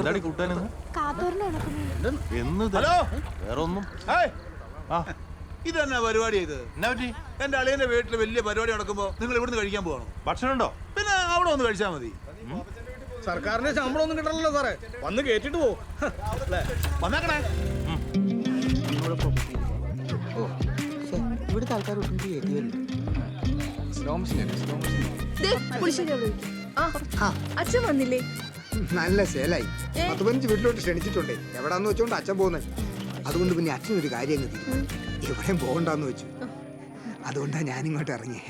എന്താടി കൂട്ടാനെന്ന് ഹലോ വേറെ ഒന്നും ഇതെന്നാ പരിപാടി ഇത്? എന്നാ പറ്റി? എന്റെ അളിയന്റെ വീട്ടിൽ വലിയ പരിപാടി നടക്കുമ്പോ നിങ്ങൾ ഇവിടുന്ന് കഴിക്കാൻ പോകണം? ഭക്ഷണം ഉണ്ടോ? പിന്നെ അവിടെ ഒന്ന് കഴിച്ചാൽ മതി. സർക്കാരിന്റെ ശമ്പളം ഒന്നും കിട്ടണല്ലോ സാറേ, വന്ന് കേട്ടിട്ട് പോകും. വന്നേക്കണേ. ഇവിടുത്തെ ആൾക്കാർ അച്ഛൻ വന്നില്ലേ? നല്ല സേലായി. 15 വീട്ടിലോട്ട് ക്ഷണിച്ചിട്ടുണ്ടേ. എവിടാന്ന് വെച്ചോണ്ട് അച്ഛൻ പോകുന്നത്. അതുകൊണ്ട് പിന്നെ അച്ഛനൊരു കാര്യം അങ്ങ് തീരുമാനം, എവിടെയും പോകണ്ടെന്ന് വെച്ചു. അതുകൊണ്ടാ ഞാനിങ്ങോട്ട് ഇറങ്ങി.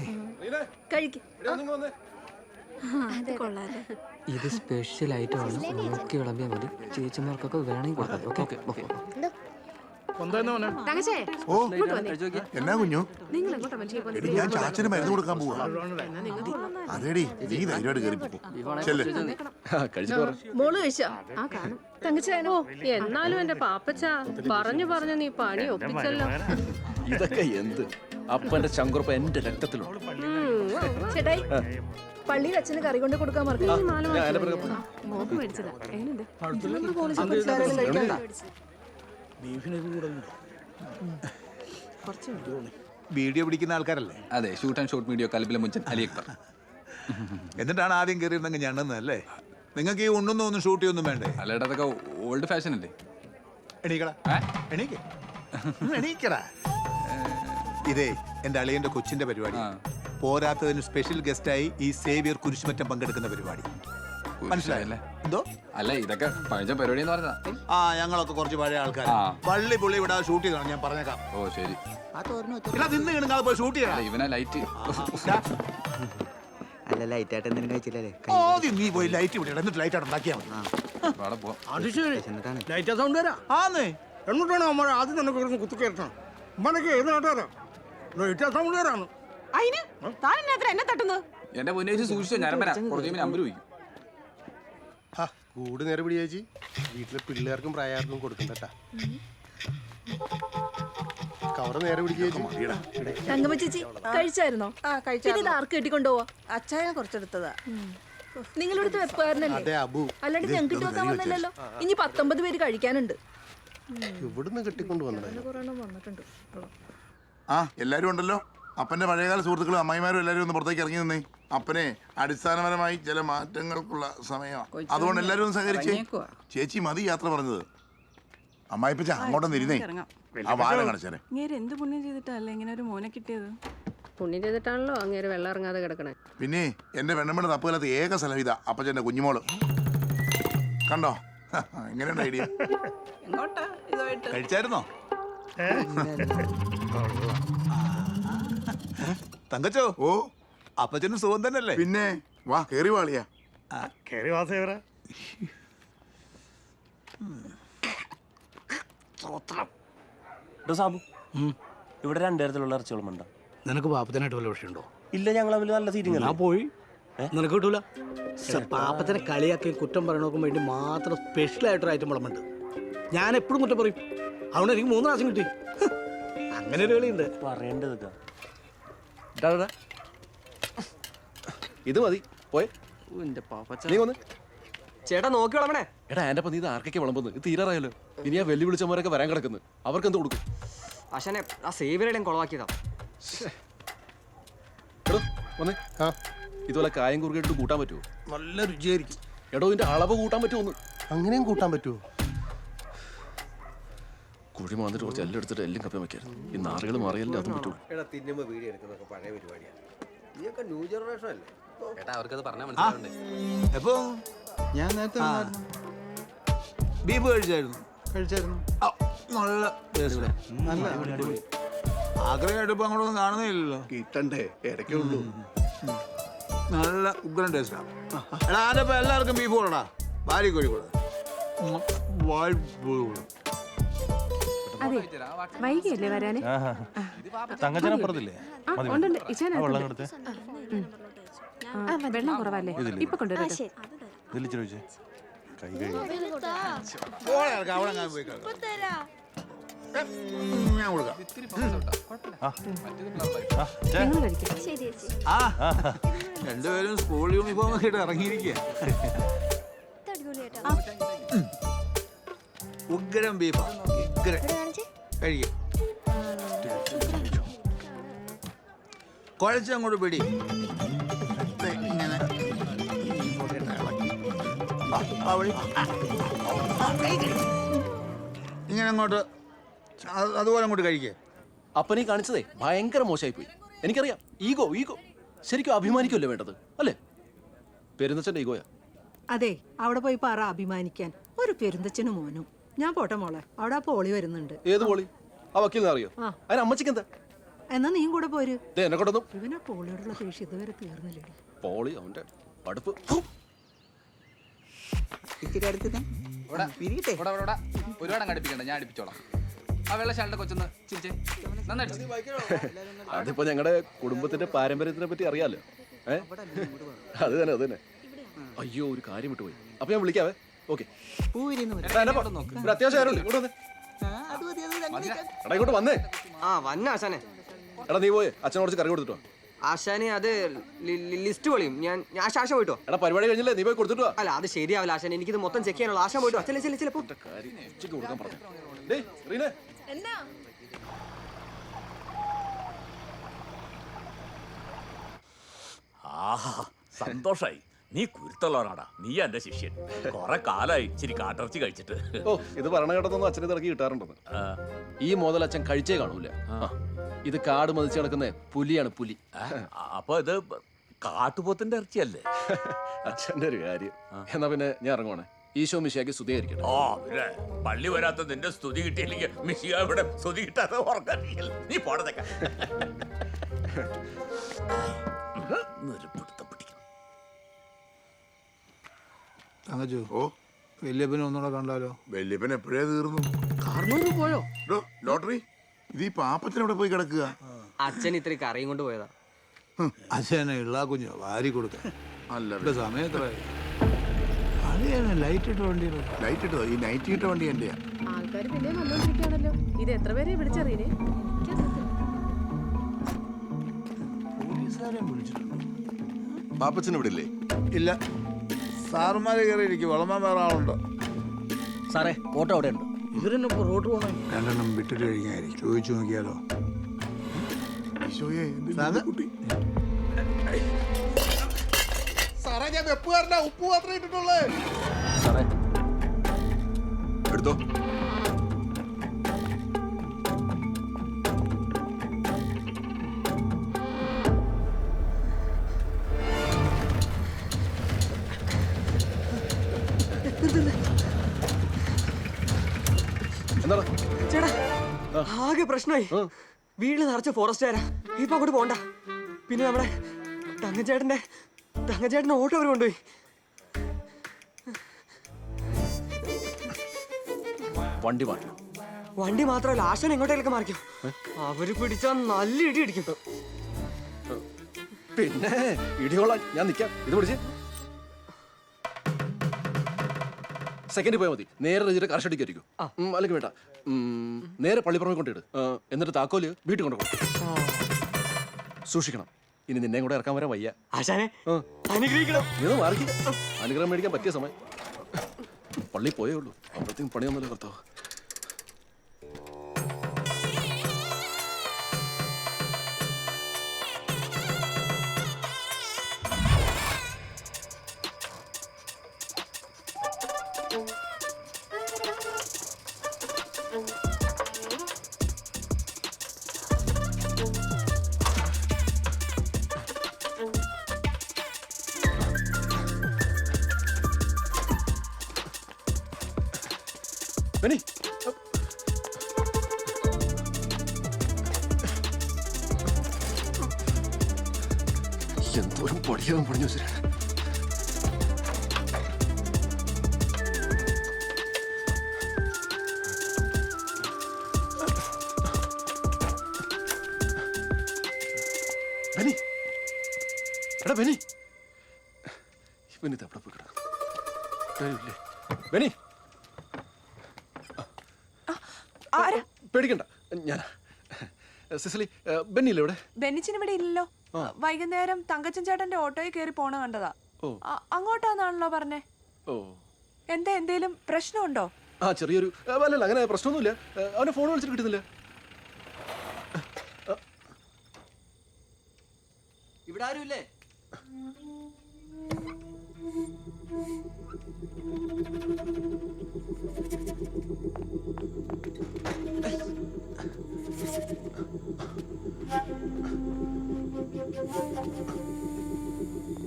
ഇത് സ്പെഷ്യൽ ഐറ്റമാണ്, നോക്കി വിളമ്പിയാൽ മതി. ചേച്ചിമാർക്കൊക്കെ വേണമെങ്കിൽ കൊടുക്കാം. എന്നാ കുഞ്ഞു? ഞാൻ ചാച്ചന് മരുന്ന് കൊടുക്കാൻ പോവാ. അതേടി, നീ ധൈര്യമായിട്ട് കയറി മോള് കഴിച്ചോ? തങ്കച്ചേനോ? എന്നാലും എന്റെ പാപ്പച്ച പറഞ്ഞു പറഞ്ഞു നീ പണി ഒപ്പിച്ചല്ലോ. ഇതൊക്കെ എന്ത്? അപ്പന്റെ ശങ്കുറപ്പ് എന്റെ രക്തത്തിലുണ്ട്. ചേട്ടായി, പള്ളിയിൽ അച്ഛന് കറി കൊണ്ട് കൊടുക്കാൻ മറക്കില്ല. വീഡിയോ പിടിക്കുന്ന ആൾക്കാരല്ലേ? അതെ, ഷൂട്ട് ആൻഡ് ഷോട്ട് വീഡിയോ കലബിലെ മുഞ്ചൻ അലി അക്ബർ. എന്നിട്ടാണ് ആദ്യം കയറിയിരുന്നെങ്കിൽ ഞണ്ടെന്നല്ലേ? നിങ്ങൾക്ക് ഈ ഉണ്ണൊന്നും ഒന്നും ഷൂട്ട് ചെയ്യൊന്നും വേണ്ടേ? അല്ലേടാ, അതൊക്കെ ഓൾഡ് ഫാഷൻ അല്ലേ? എണീക്കടാ, എണീക്കടാ. ഇതേ എന്റെ അളിയന്റെ കൊച്ചിന്റെ പരിപാടി. പോരാത്തതിന് സ്പെഷ്യൽ ഗസ്റ്റായി ഈ സേവിയർ കുരിശുമറ്റം പങ്കെടുക്കുന്ന പരിപാടി. മനസ്സിലായല്ലേ? എന്തോ അല്ല, ഇതൊക്കെ പഴയ പരിപാടി എന്ന് പറഞ്ഞാ. ഞങ്ങളൊക്കെ കുറച്ച് പഴയ ആൾക്കാർ. പള്ളി പുള്ളി ഇവിടെ ഷൂട്ട് ചെയ്താണ്, ഞാൻ പറഞ്ഞേക്കാം. ഓ ശരി, നിന്ന് കിടങ്ങാതെ പോയി ഷൂട്ട് ചെയ്യണം. ഇവനെ ലൈറ്റ് അല്ല, ലൈറ്റ് ആയിട്ട് എന്തെങ്കിലും കഴിച്ചില്ലേ? ആദ്യം നീ പോയി ലൈറ്റ് വിടണം, എന്നിട്ട് ലൈറ്റ് ആയിട്ട് ഉണ്ടാക്കിയാൽ മതി. ലൈറ്റ് സൗണ്ട് വരാ എന്നിട്ടാണ് അമ്മ ആദ്യം തന്നെ കുത്തിക്കയറ്റണം. അമ്മനൊക്കെ ഏത് നാട്ടുകാരാ? ലൈറ്റ് സൗണ്ട് വരാണ്. എന്റെ മുന്നേച്ച് സൂക്ഷിച്ചോ, ഞാൻ വരാം. കുറച്ച് നമ്പർ ചോദിക്കും. കൂട് നേരെ പിടി ചേച്ചി. വീട്ടിലെ പിള്ളേർക്കും പ്രായാർക്കും കൊടുക്കണ്ടട്ടാ. കവറ് നേരെ പിടിക്കുക. തങ്കമ്മ ചേച്ചി കഴിച്ചായിരുന്നോ? ഇത് ആർക്ക് കെട്ടിക്കൊണ്ടുപോവാ? അച്ചായ കുറച്ചെടുത്തതാ. നിങ്ങളെടുത്ത് വെപ്പായിരുന്നല്ലേ? അല്ലാണ്ട് ഞങ്ങൾക്ക് ഇട്ട് വെക്കാൻ വന്നില്ലല്ലോ. ഇനി 19 പേര് കഴിക്കാനുണ്ട്. ഇവിടുന്ന് കെട്ടിക്കൊണ്ട് വന്നിട്ടുണ്ട്. എല്ലാരും ഉണ്ടല്ലോ. അപ്പന്റെ പഴയകാല സുഹൃത്തുക്കളും അമ്മായിമാരും എല്ലാരും ഒന്ന് പുറത്തേക്ക് ഇറങ്ങി നിന്നേ. അപ്പനെ അടിസ്ഥാനപരമായി ചില മാറ്റങ്ങൾക്കുള്ള സമയമാണ്. അതുകൊണ്ട് എല്ലാരും ഒന്ന് സഹകരിച്ചേ. ചേച്ചി മതി യാത്ര പറഞ്ഞത്. അമ്മായിപ്പച്ച അങ്ങോട്ടൊന്ന് ഇരുന്നേ. ആ വാരം കാണിച്ചേ. എന്ത് പുണ്യം ചെയ്തിട്ടല്ലേ ഇങ്ങനെ ഒരു മോനെ കിട്ടിയത്? പുണ്യം ചെയ്തിട്ടാണല്ലോ അങ്ങേര് വെള്ളം ഇറങ്ങാതെ കിടക്കണേ. പിന്നെ എന്റെ വെണ്ണമ്മയുടെ തപ്പുകാലത്ത് ഏക സ്ഥലം ഇതാ, അപ്പച്ചന്റെ കുഞ്ഞുമോള്. കണ്ടോ എങ്ങനെയുണ്ട് ഐഡിയ? കഴിച്ചായിരുന്നോ? തങ്കച്ചോ, ഓ അപ്പച്ചനും സുഖം തന്നെയല്ലേ? പിന്നെ വാ, കേറി വാളിയാ. സാബു, ഇവിടെ 2 തരത്തിലുള്ള ഇറച്ചികളും ഉണ്ടോ? നിനക്ക് പാപ്പത്തിനായിട്ട് വല്ല വിഷയമുണ്ടോ? ഇല്ല, ഞങ്ങൾ തമ്മിൽ നല്ല സീറ്റിംഗ്. പോയി നിനക്ക് കിട്ടൂല. പാപ്പത്തിനെ കളിയാക്കി കുറ്റം പറയണോക്കും വേണ്ടി മാത്രം സ്പെഷ്യൽ ആയിട്ടൊരു ഐറ്റം വിളമ്പുണ്ട്. ഞാൻ എപ്പോഴും കുറ്റം പറയും. അതുകൊണ്ട് എനിക്ക് 3 പ്രാവശ്യം കിട്ടി. അങ്ങനെ ഒരു കളിയുണ്ട്. പറയേണ്ടത് ഇത് മതി. പോയെ ചേട്ടാ, നോക്കി വിളമ്പണേ. എടാ, എന്റെ നീ ഇത് ആർക്കൊക്കെ വിളമ്പുന്നത്? ഇത് തീരാറായല്ലോ. ഇനി ആ വെല്ലു വിളിച്ചവരൊക്കെ വരാൻ കിടക്കുന്നു. അവർക്ക് എന്ത് കൊടുക്കും? അശനെ ആ സേവിയറുടെയും കുളവാക്കിയതാ. എടോ വന്നേ. ഇതുപോലെ കായം കുറുകിയിട്ട് കൂട്ടാൻ പറ്റുമോ? നല്ല രുചിയായിരിക്കും. എടോ, ഇതിന്റെ അളവ് കൂട്ടാൻ പറ്റുമോ? അങ്ങനെയും കൂട്ടാൻ പറ്റുമോ? കുഴി മാന്നിട്ട് കുറച്ച് എല്ലാം എടുത്തിട്ട് എല്ലാം കപ്പ വെക്കായിരുന്നു. ഈ നാറുകൾ മാറിയല്ലേ അതും പറ്റുള്ളൂ. എപ്പോ ഞാൻ നേരത്തെ ബീഫ് കഴിച്ചായിരുന്നു. നല്ല ആഗ്രഹമായിട്ട് ഇപ്പൊ അങ്ങോട്ടൊന്നും കാണുന്നില്ലല്ലോ. കിട്ടണ്ടേ, ഇടയ്ക്കേ ഉള്ളൂ. നല്ല ഉഗ്രൻ ടേസ്റ്റാ. എടാ, ആരപ്പോ എല്ലാവർക്കും ബീഫ് കൊടുടാ. ഭാര്യ കോഴിക്കോട് വൈകിയല്ലേ വരാന്? തങ്കച്ചനപ്പുറത്തില്ലേ? വെള്ളം കുറവല്ലേ? ഇപ്പൊ കൊണ്ടുവരാം. ഞാൻ കൊടുക്കാം. രണ്ടുപേരും സ്കൂൾ യൂണിഫോം ഒക്കെ ഇട്ട് ഇറങ്ങിയിരിക്കുക. ഉഗ്രം ബീഫാ, ഉഗ്രം. കഴിക്കും. കുഴച്ചങ്ങോട്ട് പിടി. ദേ, ഇങ്ങനെ. ഇങ്ങനെ അങ്ങോട്ട് അതുപോലെ അങ്ങോട്ട് കഴിക്കേ. അപ്പനീ കാണിച്ചതേ ഭയങ്കര മോശമായി പോയി. എനിക്കറിയാം, ഈഗോ ഈഗോ. ശരിക്കും അഭിമാനിക്കുമല്ലേ വേണ്ടത്, അല്ലേ? പെരുന്തച്ഛൻ്റെ ഈഗോയാ. അതെ, അവിടെ പോയി പറ അഭിമാനിക്കാൻ. ഒരു പെരുന്തച്ഛനും മോനും. ഞാൻ പോട്ടെ മോളെ, അവിടെ ആ പോളി വരുന്നുണ്ട്. ഏത് പോളി? ആ വക്കീലിനെ അറിയോ? അതിന് അമ്മച്ചിക്ക് എന്താ? എന്നാ നീയും കൂടെ പോര്. എന്നെ കൊണ്ടൊന്നും. ഇവനാ പോളിയോടുള്ള ദേഷ്യം ഇതുവരെ തീർന്നില്ലേ? പോളി അവന്റെ അടുപ്പ്. ഒരുപാട് അങ്ങ് അടുപ്പിക്കണ്ട, ഞാൻ അടുപ്പിച്ചോളാം. ആ വെള്ള ശാലിന്റെ കൊച്ചൊന്ന് ചിരിച്ചേ. അതിപ്പോ ഞങ്ങളുടെ കുടുംബത്തിന്റെ പാരമ്പര്യത്തിനെ പറ്റി അറിയാലോ. അത് തന്നെ അത് തന്നെ. അയ്യോ, ഒരു കാര്യം വിട്ടുപോയി. അപ്പൊ ഞാൻ വിളിക്കാവേ. ഓക്കെ, അത്യാവശ്യം ആരല്ലേ ഇങ്ങോട്ട് വന്നേ. എടാ ഇങ്ങോട്ട് വന്നേ. വന്ന ആശാനെ. എടാ നീ പോയേ അച്ഛൻ കുറച്ച് കറി കൊടുത്തിട്ടോ. ആശാനെ അത് ലിസ്റ്റ് പൊളിയും. ഞാൻ ആശാ പോയിട്ടോ. എടാ പരിപാടി കഴിഞ്ഞില്ലേ, നീ പോയി കൊടുത്തിട്ടോ. അല്ല അത് ശരിയാവില്ല ആശാൻ, എനിക്കിത് മൊത്തം ചെക്ക് ചെയ്യാനുള്ള. ആശാൻ പോയിട്ടോ. ചിലപ്പോ കൊടുക്കാൻ പറഞ്ഞു. ഡേയ് റീനെ, ആഹാ, സന്തോഷായി. നീ കുരുത്തുള്ളവനാടാ. നീ എന്റെ ശിഷ്യൻ. കൊറേ കാലായി ഇച്ചിരി കാട്ടിറച്ചി കഴിച്ചിട്ട്. ഓ, ഇത് ഭരണഘടനൊന്നും അച്ഛനെ തിറക്കി കിട്ടാറുണ്ടെന്ന്. ഈ മോതൽ അച്ഛൻ കഴിച്ചേ കാണൂല. ഇത് കാട് മതിച്ച് കിടക്കുന്ന പുലിയാണ്, പുലി. അപ്പൊ ഇത് കാട്ടുപോത്തിന്റെ ഇറച്ചിയല്ലേ? അച്ഛന്റെ ഒരു കാര്യം. എന്നാ പിന്നെ ഞാൻ ഇറങ്ങുവാണേ. ഈശോ മിശിഹായ്ക്ക് സ്തുതിയായിരിക്കട്ടെ. ഓ പിന്നെ പള്ളി വരാത്ത നിന്റെ സ്തുതി കിട്ടിയില്ലെങ്കിൽ മിശിഹ ഇവിടെ സ്തുതി കിട്ടാതെ ഉറക്കാൻ നീ പോടതൊക്കെ. തങ്കച്ചു, ഓ വല്യപ്പനെ ഒന്നുകൂടെ കണ്ടാലോ? വല്യപ്പൻ എപ്പോഴേ തീർന്നു. കാർന്നൂര് പോയോ? ലോട്ടറി ഇത് ഈ പാപ്പത്തിനെവിടെ പോയി കിടക്കുക? അച്ഛൻ ഇത്ര കറിയും കൊണ്ട് പോയതാ. അച്ഛനെ ഇള്ളാ കുഞ്ഞോ വാരി കൊടുക്കാൻ. അല്ല സമയത്തായി. ലൈറ്റ് ഇട്ട വണ്ടി. ലൈറ്റ് ഇട്ടതോ? ഈ നൈറ്റ് ഇട്ട വണ്ടി എന്റെയാ. ആൾക്കാർ പിന്നെ വന്നോണ്ടിരിക്കുകയാണല്ലോ. ഇത് എത്ര പേരെ വിളിച്ചറിയേ? പോലീസുകാരെയും വിളിച്ചിട്ടുണ്ടോ? പാപ്പച്ചൻ ഇവിടെ ഇല്ലേ? ഇല്ല, സാറുമാരെ കയറിയിരിക്കും. വളമാൻ വേറെ ആളുണ്ടോ? സാറേ, ഓട്ടോ അവിടെ ഉണ്ട്. ഇവരെന്നെ ഇപ്പോൾ റോഡ് പോകണേ. രണ്ടെണ്ണം വിട്ടിട്ട് കഴിഞ്ഞായിരിക്കും. ചോദിച്ചു നോക്കിയാലോ? കുട്ടി സാറേ, ഞാൻ വെപ്പുകാരനാ. ഉപ്പ് മാത്രമേ ഇട്ടിട്ടുള്ളേ. സാറേ എടുത്തോ. എന്താ ചേട്ടാ, ആകെ പ്രശ്നമായി. വീട്ടിൽ നിറച്ച ഫോറസ്റ്റുകാരാ. ഇപ്പൊ അങ്ങോട്ട് പോണ്ട. പിന്നെ നമ്മുടെ തങ്കച്ചേട്ടന്റെ ഓട്ടോ അവർ കൊണ്ടുപോയി. വണ്ടി മാറ്റണം. വണ്ടി മാത്രമല്ല, ആശാൻ എങ്ങോട്ടേലൊക്കെ മാറിക്കും. അവര് പിടിച്ചാൽ നല്ല ഇടി ഇടിക്കും. പിന്നെ ഇടിയോളാം, ഞാൻ നിൽക്കാം. ഇത് പിടിച്ച് സെക്കൻഡ് പോയാൽ മതി. നേരെ രജിയുടെ കർഷടിക്കായിരിക്കും. അല്ലെങ്കിൽ വേണ്ട, നേരെ പള്ളിപ്പുറമെ കൊണ്ടിട്ട് എന്നിട്ട് താക്കോല് വീട്ടിൽ കൊണ്ടുപോകും. സൂക്ഷിക്കണം. ഇനി നിന്നെ കൂടെ ഇറക്കാൻ വരാൻ വയ്യ. ആശാനെ അനുഗ്രഹിക്കണം. ഇത് മാറി അനുഗ്രഹം മേടിക്കാൻ പറ്റിയ സമയം. പള്ളി പോയേ ഉള്ളൂ, അപ്പോഴത്തേക്കും പണിയൊന്നുമില്ല കർത്താവ്. ബെന്നി, എന്തോരം പൊടിയാവും പൊടിഞ്ഞു വെച്ചിട്ട്. ബെന്നി, എടാ ബെന്നി, ബെന്നി എവിടെ പോയി കിടക്കും? ബെന്നി, പേടിക്കണ്ട, ഞാൻ സിസിലി. ബെന്നിയില്ലേ ഇവിടെ? ബെന്നിച്ചിന് ഇവിടെ ഇല്ലല്ലോ. വൈകുന്നേരം തങ്കച്ചൻ ചേട്ടന്റെ ഓട്ടോയിൽ കയറി പോണ കണ്ടതാ. അങ്ങോട്ടാന്നാണല്ലോ പറഞ്ഞേ. ഓ, എന്താ എന്തേലും പ്രശ്നമുണ്ടോ? ആ ചെറിയൊരു അല്ലല്ല അങ്ങനെ പ്രശ്നമൊന്നുമില്ല. അവനെ ഫോൺ വിളിച്ചിട്ട് കിട്ടുന്നില്ല. ഇവിടെ ആരുമില്ലേ?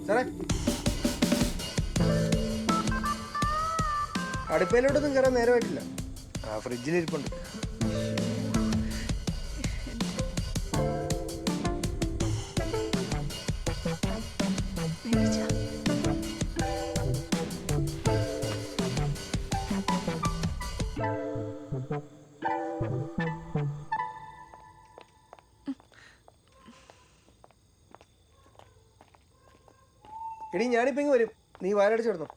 സാറേ, അടുപ്പയിലോട്ടൊന്നും കയറാൻ നേരമായിട്ടില്ല. ആ ഫ്രിഡ്ജിലിരിപ്പുണ്ട്. എടി ഞാനിപ്പോ ഇങ്ങ് വരും, നീ വാലടിച്ചു കിടന്നോ.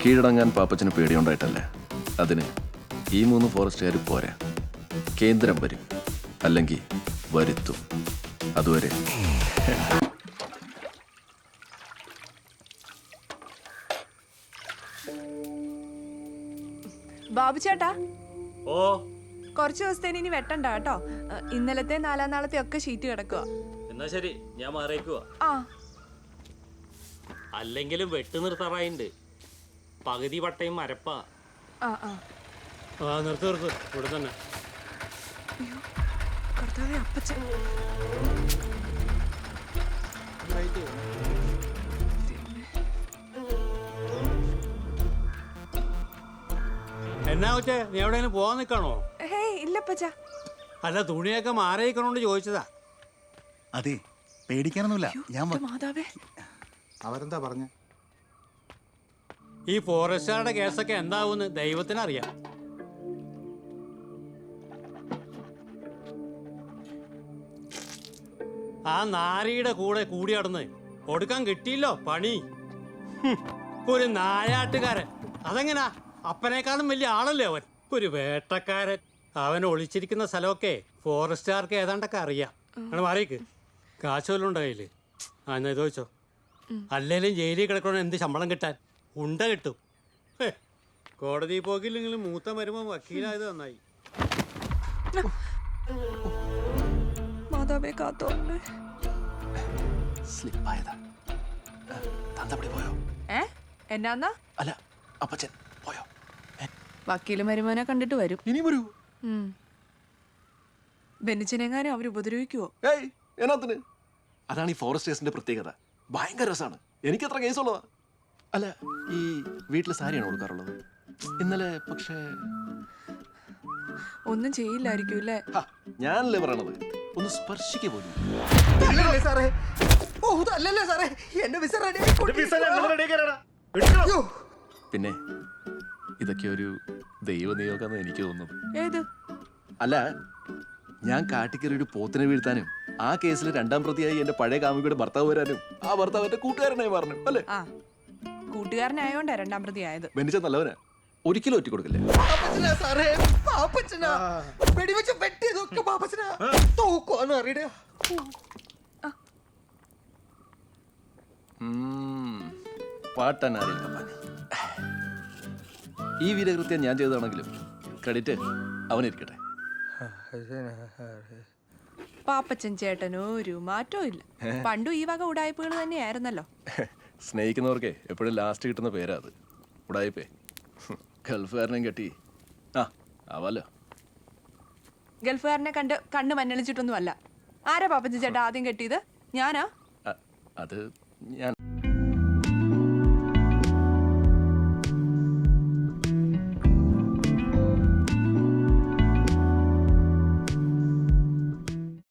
കീഴടങ്ങാൻ പാപ്പച്ചന് പേടിയുണ്ടായിട്ടല്ലേ. അതിന് ഈ 3 ഫോറസ്റ്റുകാർ പോരാ. കേന്ദ്രം വരും, അല്ലെങ്കിൽ വരുത്തും. അതുവരെ ബാബു ചേട്ടാ, ഓ കുറച്ച് ദിവസത്തേന് ഇനി വെട്ടണ്ട കേട്ടോ. ഇന്നലത്തെ 4 നാളത്തെ ഒക്കെ ഷീറ്റ് കിടക്കുക. എന്നാ ശരി, ഞാൻ മാറിയേക്കുവാ. ആ അല്ലെങ്കിലും വെട്ട് നിർത്താറായിണ്ട്. പകുതി പട്ടയും മരപ്പാ. ആ ആ നിർത്ത് ഇവിടെ തന്നെ. കർത്താവേ, അപ്പച്ചൻ. എന്നാ വെച്ചേ, നീ എവിടെയെങ്കിലും പോവാൻ നിൽക്കണോ? ഹേയ് ഇല്ലപ്പച്ച. അല്ല, തുണിയൊക്കെ മാറിയിക്കണോണ്ട് ചോദിച്ചതാ. അതെ, പേടിക്കാനൊന്നുമില്ല. ഞാൻ മാതാവേ, അവരെന്താ പറഞ്ഞ? ഈ ഫോറസ്റ്റുകാരുടെ കേസൊക്കെ എന്താവുമെന്ന് ദൈവത്തിനറിയാം. ആ നാരിയുടെ കൂടെ കൂടി നടന്ന് കൊടുക്കാൻ കിട്ടിയില്ലോ പണി. ഒരു നായാട്ടുകാരൻ. അതെങ്ങനാ? അപ്പനേക്കാളും വലിയ ആളല്ലേ അവൻ. ഒരു വേട്ടക്കാരൻ. അവൻ ഒളിച്ചിരിക്കുന്ന സ്ഥലമൊക്കെ ഫോറസ്റ്റുകാർക്ക് ഏതാണ്ടൊക്കെ അറിയാം. അങ്ങനെ മാറിയേക്ക്. കാശ് വല്ലതും ഉണ്ടോ കയ്യില്? ആ എന്നാ ഇത് വെച്ചോ. അല്ലേലും ജയിലിൽ കിടക്കണോ എന്ത് ശമ്പളം കിട്ടാൻ? ഉണ്ട കിട്ടും. കോടതി പോക്കില്ലെങ്കിലും മൂത്ത വരുമ്പോ വക്കീലായത് നന്നായി. മാതാവേ കാത്തോളണേ. സ്ലിപ്പായതാ. തന്തപ്പടി പോയോ? എന്നാന്നാ? അല്ല, അപ്പച്ചൻ പോയോ? വക്കീല് മരുമോനെ കണ്ടിട്ട് വരും. ഇനി വരൂ. ബെന്നിച്ചനെങ്ങാനും അവർ ഉപദ്രവിക്കുവോ? ഏയ്, എന്നാത്തിന്? അതാണ് ഈ ഫോറസ്റ്റേഴ്സിന്റെ പ്രത്യേകത. ഭയങ്കര രസമാണ്. എനിക്കത്ര കേസുള്ളതാ. അല്ല, ഈ വീട്ടിൽ സാരിയാണ് കൊടുക്കാറുള്ളത്. ഇന്നലെ പക്ഷേ ഒന്നും ചെയ്യില്ലായിരിക്കും അല്ലേ? ഞാനല്ലേ പറയണത്, ഒന്ന് സ്പർശിക്ക പോലും. പിന്നെ ഇതൊക്കെ ഒരു ദൈവനിയോഗമെന്ന് എനിക്ക് തോന്നുന്നു. ഏത്? അല്ല, ഞാൻ കാട്ടിക്കറി ഒരു പോത്തിനെ വീഴ്ത്താനും ആ കേസിൽ 2ാം പ്രതിയായി എന്റെ പഴയ കാമുകിയുടെ ഭർത്താവ് വരാനും ആ ഭർത്താവ് എന്റെ കൂട്ടുകാരനായി മാറണം അല്ലേ? ആ, കൂട്ടുകാരനായോണ്ടാ 2ാം പ്രതി ആയത്. ബെന്നിച്ച നല്ലവനാ, ഒരിക്കലും ഒറ്റ കൊടുക്കില്ല. പാട്ടനാരിൽ ഈ വീരകൃത്യം ഞാൻ ചെയ്തതാണെങ്കിലും ക്രെഡിറ്റ് അവനിരിക്കട്ടെ. പാപ്പച്ചൻ ചേട്ടനോ ഒരു മാറ്റവും ഇല്ല. പണ്ടും ഈ വക ഉടായ്പകൾ തന്നെയായിരുന്നല്ലോ. സ്നേഹിക്കുന്നവർക്കേ എപ്പോഴും ലാസ്റ്റ് കിട്ടുന്ന പേരാ അത്, ഉടായിപ്പേ. ഗൾഫുകാരനെയും കെട്ടി ആവാലോ. ഗൾഫുകാരനെ കണ്ട് കണ്ണ് മഞ്ഞളിച്ചിട്ടൊന്നും അല്ല. ആരാ പാപ്പച്ചൻ ചേട്ടാ ആദ്യം കെട്ടിയത്? ഞാനാ? അത് ഞാൻ